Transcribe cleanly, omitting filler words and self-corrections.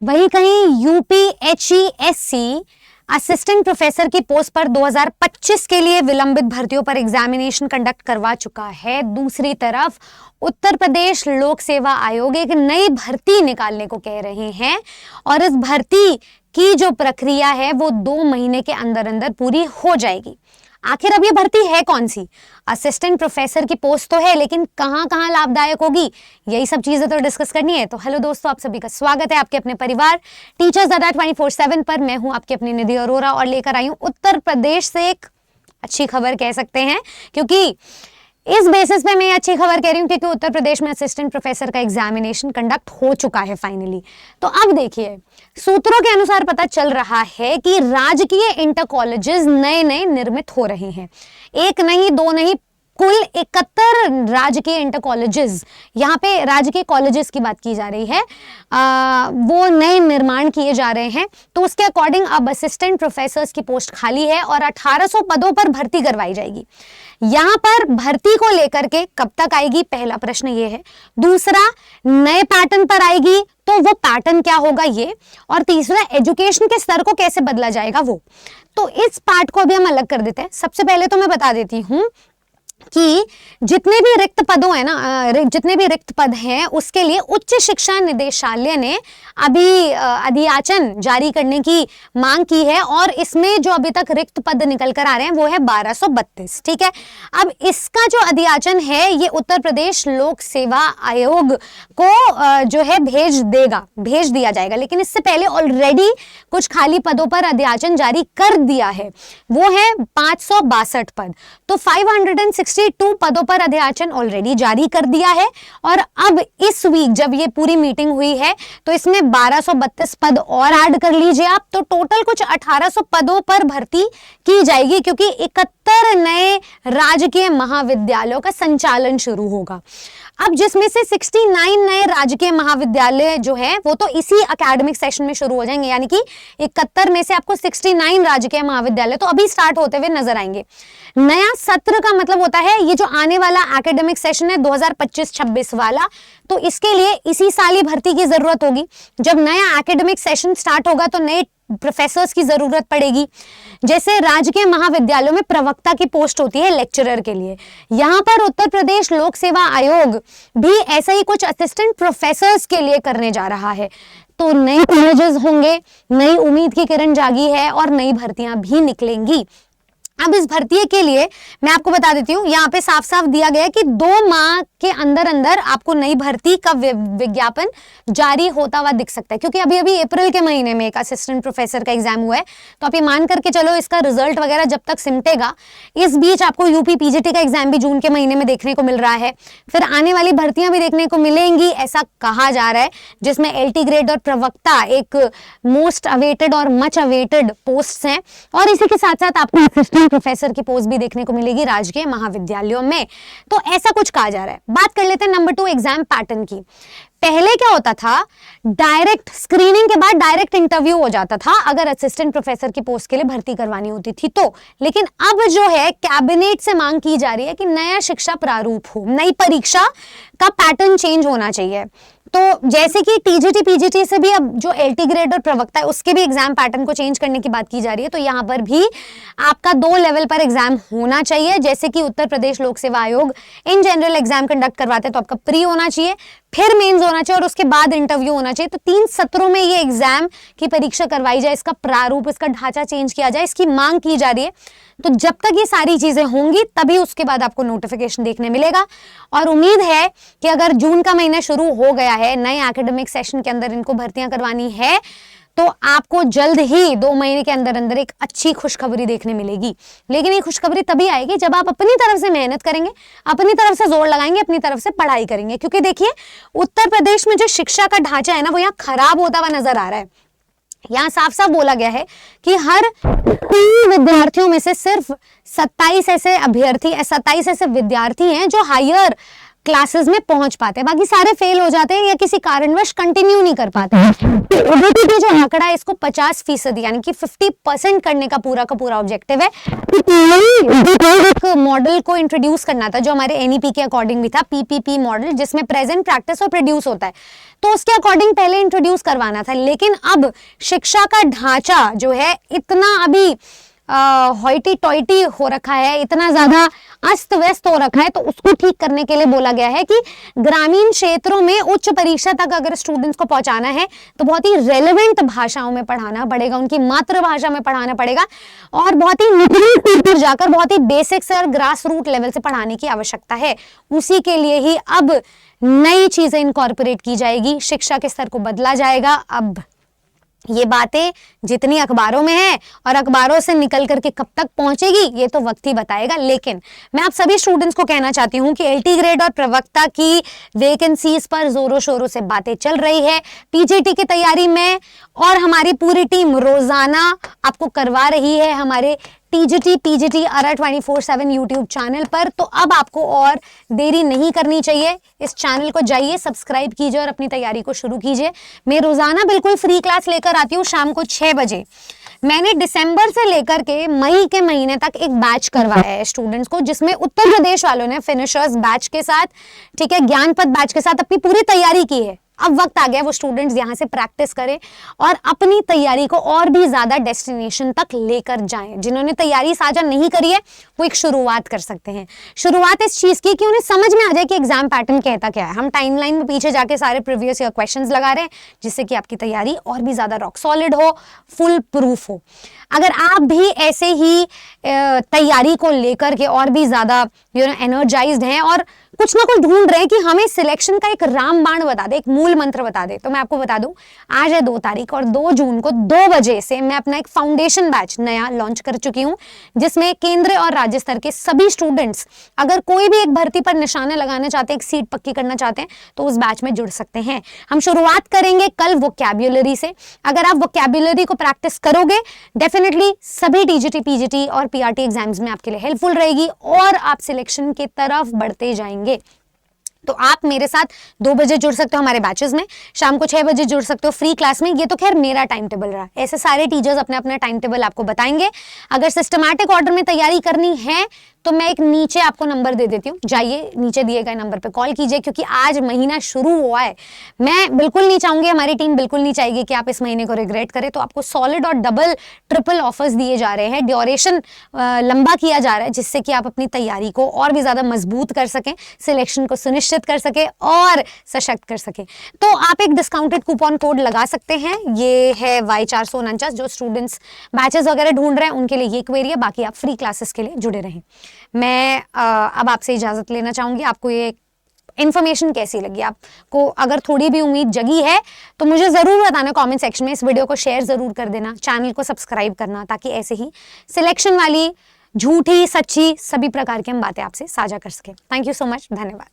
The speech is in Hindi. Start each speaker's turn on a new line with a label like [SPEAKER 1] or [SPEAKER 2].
[SPEAKER 1] वही कहीं यूपीएचईएससी असिस्टेंट प्रोफेसर की पोस्ट पर 2025 के लिए विलंबित भर्तियों पर एग्जामिनेशन कंडक्ट करवा चुका है। दूसरी तरफ उत्तर प्रदेश लोक सेवा आयोग एक नई भर्ती निकालने को कह रहे हैं और इस भर्ती की जो प्रक्रिया है वो 2 महीने के अंदर अंदर पूरी हो जाएगी। आखिर अब ये भर्ती है कौन सी? असिस्टेंट प्रोफेसर की पोस्ट तो है, लेकिन कहां कहां लाभदायक होगी, यही सब चीजें तो डिस्कस करनी है। तो हेलो दोस्तों, आप सभी का स्वागत है आपके अपने परिवार टीचर्स अड्डा 24/7 पर। मैं हूं आपकी अपनी निधि अरोरा और लेकर आई हूं उत्तर प्रदेश से एक अच्छी खबर कह सकते हैं, क्योंकि इस बेसिस पे मैं अच्छी खबर कह रही हूँ क्योंकि उत्तर प्रदेश में असिस्टेंट प्रोफेसर का एग्जामिनेशन कंडक्ट हो चुका है फाइनली। तो अब देखिए, सूत्रों के अनुसार पता चल रहा है कि राजकीय इंटर कॉलेजेस नए नए निर्मित हो रहे हैं। एक नहीं, दो नहीं, कुल 71 राजकीय इंटर कॉलेजेस, यहाँ पे राजकीय कॉलेजेस की बात की जा रही है, वो नए निर्माण किए जा रहे हैं। तो उसके अकॉर्डिंग अब असिस्टेंट प्रोफेसर्स की पोस्ट खाली है और 1800 पदों पर भर्ती करवाई जाएगी। यहाँ पर भर्ती को लेकर के कब तक आएगी, पहला प्रश्न ये है। दूसरा, नए पैटर्न पर आएगी तो वो पैटर्न क्या होगा ये, और तीसरा, एजुकेशन के स्तर को कैसे बदला जाएगा वो। तो इस पार्ट को अभी हम अलग कर देते हैं। सबसे पहले तो मैं बता देती हूँ कि जितने भी रिक्त पदों है ना, जितने भी रिक्त पद हैं उसके लिए उच्च शिक्षा निदेशालय ने अभी अधियाचन जारी करने की मांग की है और इसमें जो अभी तक रिक्त पद निकल कर आ रहे हैं वो है 1232। ठीक है, अब इसका जो अधियाचन है ये उत्तर प्रदेश लोक सेवा आयोग को जो है भेज दिया जाएगा। लेकिन इससे पहले ऑलरेडी कुछ खाली पदों पर अधियाचन जारी कर दिया है, वो है 562 पद। तो 562 पदों पर अधियाचन ऑलरेडी जारी कर दिया है और अब इस वीक जब ये पूरी मीटिंग हुई है तो इसमें 1232 पद और ऐड कर लीजिए आप, तो टोटल कुछ 1800 पदों पर भर्ती की जाएगी, क्योंकि 71 नए राजकीय महाविद्यालयों का संचालन शुरू होगा। अब जिसमें से 69 नए राजकीय महाविद्यालय जो है वो तो इसी एकेडमिक सेशन में शुरू हो जाएंगे, यानी कि 71 में से आपको 69 राजकीय महाविद्यालय तो अभी स्टार्ट होते हुए नजर आएंगे। नया सत्र का मतलब होता है ये जो आने वाला एकेडमिक सेशन है 2025-26 वाला, तो इसके लिए इसी साल ही भर्ती की जरूरत होगी। जब नया एकेडमिक सेशन स्टार्ट होगा तो नए प्रोफेसर्स की जरूरत पड़ेगी। जैसे राजकीय महाविद्यालयों में प्रवक्ता की पोस्ट होती है लेक्चरर के लिए, यहाँ पर उत्तर प्रदेश लोक सेवा आयोग भी ऐसा ही कुछ असिस्टेंट प्रोफेसर्स के लिए करने जा रहा है। तो नए कॉलेजेस होंगे, नई उम्मीद की किरण जागी है और नई भर्तियां भी निकलेंगी। अब इस भर्ती के लिए मैं आपको बता देती हूँ, यहाँ पे साफ साफ दिया गया है कि 2 माह के अंदर अंदर आपको नई भर्ती का विज्ञापन जारी होता हुआ दिख सकता है, क्योंकि अभी अभी अप्रैल के महीने में एक असिस्टेंट प्रोफेसर का एग्जाम हुआ है। तो आप ये मान करके चलो इसका रिजल्ट वगैरह जब तक सिमटेगा, इस बीच आपको यूपी पीजीटी का एग्जाम भी जून के महीने में देखने को मिल रहा है, फिर आने वाली भर्तियां भी देखने को मिलेंगी ऐसा कहा जा रहा है, जिसमें LT ग्रेड और प्रवक्ता एक मोस्ट अवेटेड और मच अवेटेड पोस्ट हैं, और इसी के साथ साथ आपको असिस्टेंट प्रोफेसर की पोस्ट भी देखने को मिलेगी राजकीय महाविद्यालयों में। तो ऐसा कुछ कहा जा रहा है। बात कर लेते हैं नंबर 2 एग्जाम पैटर्न की। पहले क्या होता था, डायरेक्ट स्क्रीनिंग के बाद डायरेक्ट इंटरव्यू हो जाता था अगर असिस्टेंट प्रोफेसर की पोस्ट के लिए भर्ती करवानी होती थी तो। लेकिन अब जो है कैबिनेट से मांग की जा रही है कि नया शिक्षा प्रारूप हो, नई परीक्षा का पैटर्न चेंज होना चाहिए। तो जैसे कि टीजीटी पीजीटी से भी अब जो LT ग्रेड और प्रवक्ता है उसके भी एग्जाम पैटर्न को चेंज करने की बात की जा रही है, तो यहाँ पर भी आपका 2 लेवल पर एग्जाम होना चाहिए। जैसे कि उत्तर प्रदेश लोक सेवा आयोग इन जनरल एग्जाम कंडक्ट करवाते हैं तो आपका प्री होना चाहिए, फिर मेंस होना चाहिए और उसके बाद इंटरव्यू होना चाहिए। तो 3 सत्रों में ये एग्जाम की परीक्षा करवाई जाए, इसका प्रारूप, इसका ढांचा चेंज किया जाए, इसकी मांग की जा रही है। तो जब तक ये सारी चीजें होंगी तभी उसके बाद आपको नोटिफिकेशन देखने मिलेगा। और उम्मीद है कि अगर जून का महीना शुरू हो गया है, नए एकेडमिक सेशन के अंदर इनको भर्तियां करवानी है, तो आपको जल्द ही 2 महीने के अंदर अंदर एक अच्छी खुशखबरी देखने मिलेगी। लेकिन ये खुशखबरी तभी आएगी जब आप अपनी तरफ से मेहनत करेंगे, अपनी तरफ से जोर लगाएंगे, अपनी तरफ से पढ़ाई करेंगे। क्योंकि देखिए, उत्तर प्रदेश में जो शिक्षा का ढांचा है ना वो यहाँ खराब होता हुआ नजर आ रहा है। यहाँ साफ साफ बोला गया है कि हर 3 विद्यार्थियों में से सिर्फ 27 ऐसे विद्यार्थी हैं जो हायर क्लासेस में पहुंच पाते हैं, बाकी सारे फेल हो जाते हैं या किसी कारणवश कंटिन्यू नहीं कर पाते हैं। तो ओबीटी का जो आंकड़ा है इसको 50% यानी कि 50% करने का पूरा ऑब्जेक्टिव है। एक मॉडल को इंट्रोड्यूस करना था जो हमारे एनईपी के अकॉर्डिंग भी था, पीपीपी मॉडल, जिसमें प्रेजेंट, प्रैक्टिस और प्रोड्यूस होता है, तो उसके अकॉर्डिंग पहले इंट्रोड्यूस करवाना था। लेकिन अब शिक्षा का ढांचा जो है इतना अभी होइटी टॉइटी हो रखा है, इतना ज्यादा अस्त व्यस्त हो रखा है, तो उसको ठीक करने के लिए बोला गया है कि ग्रामीण क्षेत्रों में उच्च परीक्षा तक अगर स्टूडेंट्स को पहुंचाना है तो बहुत ही रेलेवेंट भाषाओं में पढ़ाना पड़ेगा, उनकी मातृभाषा में पढ़ाना पड़ेगा और बहुत ही निचली स्तर पर जाकर बहुत ही बेसिक से और ग्रास रूट लेवल से पढ़ाने की आवश्यकता है। उसी के लिए ही अब नई चीजें इनकॉर्पोरेट की जाएगी, शिक्षा के स्तर को बदला जाएगा। अब ये बातें जितनी अखबारों में है और अखबारों से निकल करके कब तक पहुंचेगी ये तो वक्त ही बताएगा। लेकिन मैं आप सभी स्टूडेंट्स को कहना चाहती हूं कि एलटी ग्रेड और प्रवक्ता की वैकेंसीज पर जोरों शोरों से बातें चल रही है, पीजीटी की तैयारी में, और हमारी पूरी टीम रोजाना आपको करवा रही है हमारे TGT PGT ARA 24/7 YouTube channel पर। तो अब आपको और देरी नहीं करनी चाहिए, इस चैनल को जाइए, सब्सक्राइब कीजिए और अपनी तैयारी को शुरू कीजिए। मैं रोजाना बिल्कुल फ्री क्लास लेकर आती हूँ शाम को 6 बजे। मैंने दिसंबर से लेकर के मई के महीने तक एक बैच करवाया है स्टूडेंट्स को, जिसमें उत्तर प्रदेश वालों ने फिनिशर्स बैच के साथ, ठीक है, ज्ञानपथ बैच के साथ अपनी पूरी तैयारी की है। अब वक्त आ गया वो स्टूडेंट्स यहाँ से प्रैक्टिस करें और अपनी तैयारी को और भी ज्यादा डेस्टिनेशन तक लेकर जाएं। जिन्होंने तैयारी साझा नहीं करी है वो एक शुरुआत कर सकते हैं। शुरुआत इस चीज की कि उन्हें समझ में आ जाए कि एग्जाम पैटर्न कहता क्या है। हम टाइमलाइन में पीछे जाके सारे प्रीवियस ईयर क्वेश्चंस लगा रहे हैं, जिससे कि आपकी तैयारी और भी ज्यादा रॉक सॉलिड हो, फुल प्रूफ हो। अगर आप भी ऐसे ही तैयारी को लेकर के और भी ज्यादा एनर्जाइज्ड हैं और कुछ ना कुछ ढूंढ रहे हैं कि हमें सिलेक्शन का एक रामबाण बता दे, एक मूल मंत्र बता दे, तो मैं आपको बता दूं, आज है 2 तारीख और 2 जून को 2 बजे से मैं अपना एक फाउंडेशन बैच नया लॉन्च कर चुकी हूं, जिसमें केंद्र और राज्य स्तर के सभी स्टूडेंट्स अगर कोई भी एक भर्ती पर निशाने लगाना चाहते हैं, एक सीट पक्की करना चाहते हैं, तो उस बैच में जुड़ सकते हैं। हम शुरुआत करेंगे कल वोकैब्युलरी से। अगर आप वोकैब्युलरी को प्रैक्टिस करोगे, डेफिनेटली सभी टीजीटी पीजीटी और पीआरटी एग्जाम्स में आपके लिए हेल्पफुल रहेगी और आप सिलेक्शन की तरफ बढ़ते जाएंगे। तो आप मेरे साथ 2 बजे जुड़ सकते हो हमारे बैचेस में, शाम को 6 बजे जुड़ सकते हो फ्री क्लास में। ये तो खैर मेरा टाइम टेबल रहा, ऐसे सारे टीचर्स अपने अपना टाइम टेबल आपको बताएंगे। अगर सिस्टमैटिक ऑर्डर में तैयारी करनी है तो मैं एक नीचे आपको नंबर दे देती हूँ, जाइए नीचे दिए गए नंबर पे कॉल कीजिए, क्योंकि आज महीना शुरू हुआ है। मैं बिल्कुल नहीं चाहूंगी, हमारी टीम बिल्कुल नहीं चाहेगी कि आप इस महीने को रिग्रेट करें। तो आपको सॉलिड और डबल ट्रिपल ऑफर्स दिए जा रहे हैं, ड्यूरेशन लंबा किया जा रहा है, जिससे कि आप अपनी तैयारी को और भी ज्यादा मजबूत कर सकें, सिलेक्शन को सुनिश्चित कर सके और सशक्त कर सके। तो आप एक डिस्काउंटेड कूपन कोड लगा सकते हैं, ये है Y449। जो स्टूडेंट्स बैचेस वगैरह ढूंढ रहे हैं उनके लिए ये क्वेरी है, बाकी आप फ्री क्लासेस के लिए जुड़े रहें। मैं अब आपसे इजाजत लेना चाहूंगी। आपको ये इन्फॉर्मेशन कैसी लगी? आपको अगर थोड़ी भी उम्मीद जगी है तो मुझे जरूर बताना कमेंट सेक्शन में। इस वीडियो को शेयर जरूर कर देना, चैनल को सब्सक्राइब करना, ताकि ऐसे ही सिलेक्शन वाली झूठी सच्ची सभी प्रकार की हम बातें आपसे साझा कर सकें। थैंक यू सो मच, धन्यवाद।